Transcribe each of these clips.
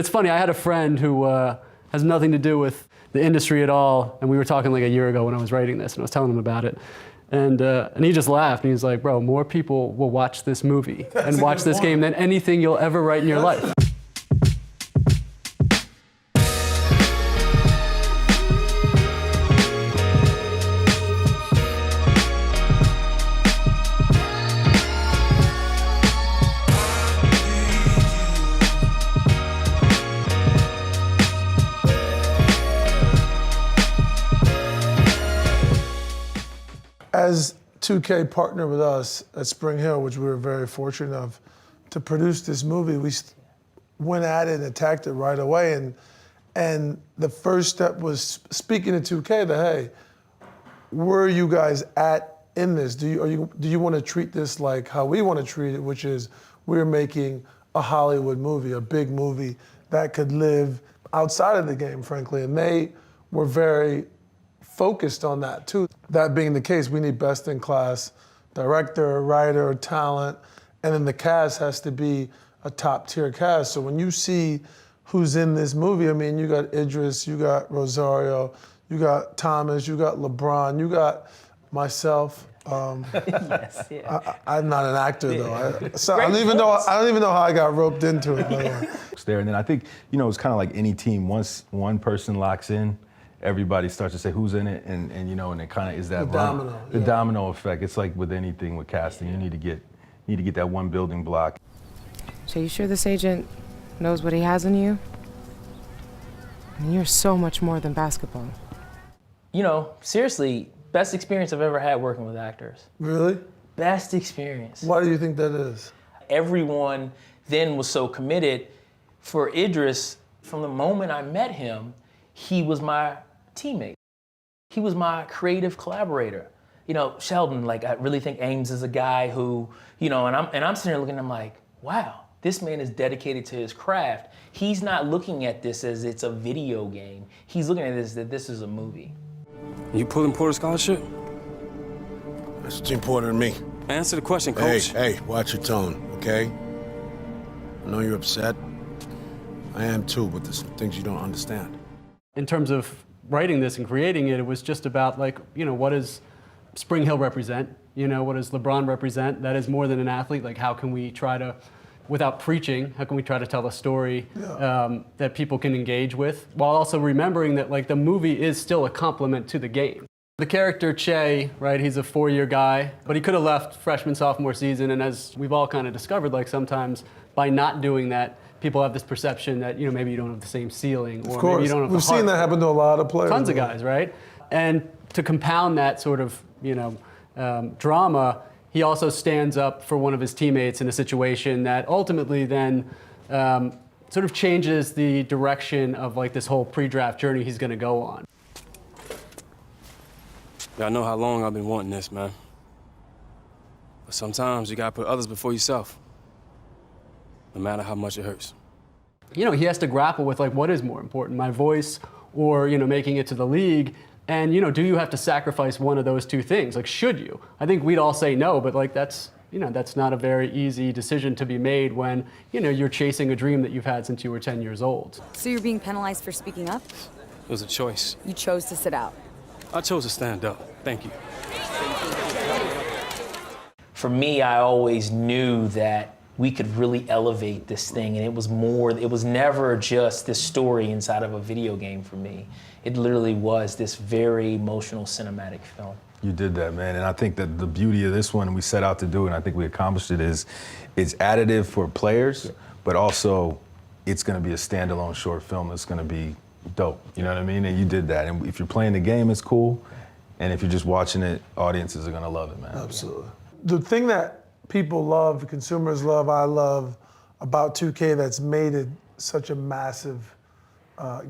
It's funny, I had a friend who has nothing to do with the industry at all, and we were talking like a year ago when I was writing this, and I was telling him about it. And he just laughed, and he's like, bro, more people will watch this movie and watch this game than anything you'll ever write in your life. As 2K partnered with us at Spring Hill, which we were very fortunate of, to produce this movie, we went at it and attacked it right away. And the first step was speaking to 2K that, hey, where are you guys at in this? Do you want to treat this like how we want to treat it, which is we're making a Hollywood movie, a big movie that could live outside of the game, frankly. And they were very focused on that too. That being the case, we need best-in-class director, writer, talent, and then the cast has to be a top-tier cast. So when you see who's in this movie, I mean, you got Idris, you got Rosario, you got Thomas, you got LeBron, you got myself. Yes, yeah. I'm not an actor though. I don't even know how I got roped into it. By the way. There, and then I think it's kind of like any team. Once one person locks in, everybody starts to say who's in it, and it kind of is that the domino effect. It's like with anything with casting, you need to get that one building block. So you sure this agent knows what he has in you? I mean, you're so much more than basketball. Seriously, best experience I've ever had working with actors. Really? Best experience. Why do you think that is? Everyone then was so committed. For Idris, from the moment I met him, he was my teammate. He was my creative collaborator. Sheldon, I really think Ames is a guy who, and I'm sitting there looking at him like, wow, this man is dedicated to his craft. He's not looking at this as it's a video game. He's looking at this that this is a movie. You pulling Porter scholarship? That's Jim Porter and me. Answer the question, Coach. Hey, watch your tone, okay? I know you're upset. I am too, but there's some things you don't understand. In terms of writing this and creating it, it was just about what does Spring Hill represent? What does LeBron represent? That is more than an athlete. How can we try to, without preaching, how can we try to tell a story that people can engage with, while also remembering that the movie is still a complement to the game. The character Che, right, he's a 4-year guy, but he could have left freshman, sophomore season, and as we've all kind of discovered, sometimes by not doing that, people have this perception that maybe you don't have the same ceiling, or maybe you don't have the heart. We've seen that happen to a lot of players. Tons of guys, right? And to compound that sort of drama, he also stands up for one of his teammates in a situation that ultimately then sort of changes the direction of this whole pre-draft journey he's going to go on. I know how long I've been wanting this, man. But sometimes you gotta put others before yourself, no matter how much it hurts. He has to grapple with what is more important, my voice or making it to the league. And do you have to sacrifice one of those two things? Should you? I think we'd all say no, but that's not a very easy decision to be made when you're chasing a dream that you've had since you were 10 years old. So you're being penalized for speaking up? It was a choice. You chose to sit out. I chose to stand up. Thank you. For me, I always knew that we could really elevate this thing, and it was never just this story inside of a video game for me. It literally was this very emotional cinematic film. You did that, man, and I think that the beauty of this one, and we set out to do it, and I think we accomplished it, is it's additive for players, but also it's gonna be a standalone short film that's gonna be dope, you know what I mean? And you did that, and if you're playing the game, it's cool, and if you're just watching it, audiences are gonna love it, man. Absolutely. The thing that people love, consumers love, I love about 2K that's made it such a massive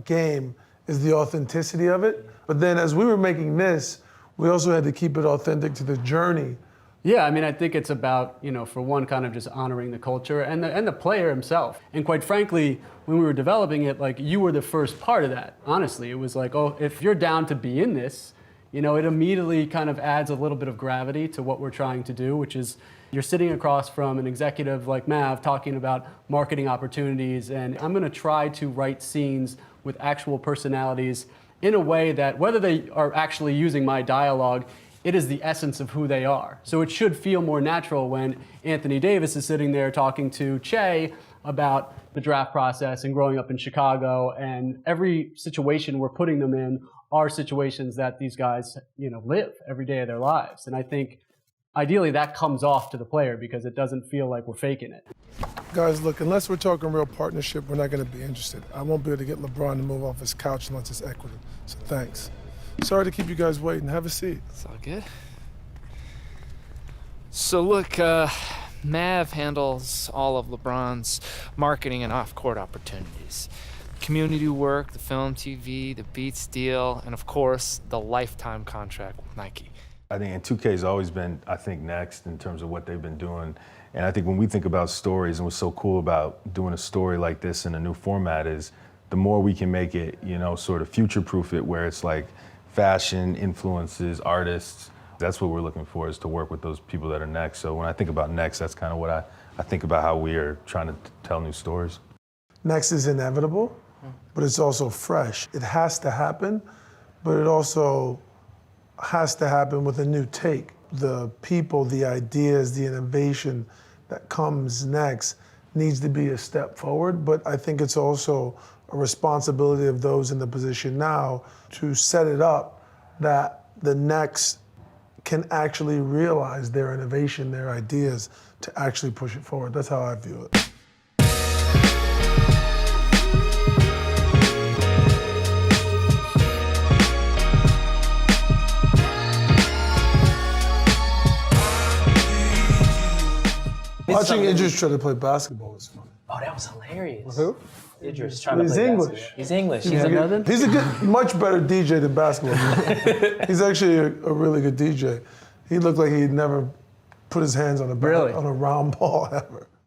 game is the authenticity of it. But then as we were making this, we also had to keep it authentic to the journey. Yeah, I mean, I think it's about, for one, kind of just honoring the culture and the player himself. And quite frankly, when we were developing it, you were the first part of that. Honestly, it was oh, if you're down to be in this, it immediately kind of adds a little bit of gravity to what we're trying to do, which is, You're sitting across from an executive like Mav talking about marketing opportunities, and I'm going to try to write scenes with actual personalities in a way that, whether they are actually using my dialogue, it is the essence of who they are. So it should feel more natural when Anthony Davis is sitting there talking to Che about the draft process and growing up in Chicago, and every situation we're putting them in are situations that these guys, live every day of their lives. And I think ideally that comes off to the player because it doesn't feel like we're faking it. Guys, look, unless we're talking real partnership, we're not going to be interested. I won't be able to get LeBron to move off his couch unless it's equity. So thanks. Sorry to keep you guys waiting. Have a seat. It's all good. So look, Mav handles all of LeBron's marketing and off-court opportunities. Community work, the film, TV, the Beats deal, and of course, the lifetime contract with Nike. I think, and 2K's always been, I think, next in terms of what they've been doing. And I think when we think about stories, and what's so cool about doing a story like this in a new format is the more we can make it, sort of future-proof it, where it's like fashion, influences, artists. That's what we're looking for, is to work with those people that are next. So when I think about next, that's kind of what I think about how we are trying to tell new stories. Next is inevitable, but it's also fresh. It has to happen, but it also has to happen with a new take. The people, the ideas, the innovation that comes next needs to be a step forward, but I think it's also a responsibility of those in the position now to set it up that the next can actually realize their innovation, their ideas, to actually push it forward. That's how I view it. Watching Idris try to play basketball was fun. Oh, that was hilarious. Who? Idris trying to He's play English. basketball. He's English. He's a good, much better DJ than basketball. He's actually a really good DJ. He looked like he'd never put his hands on a round ball ever.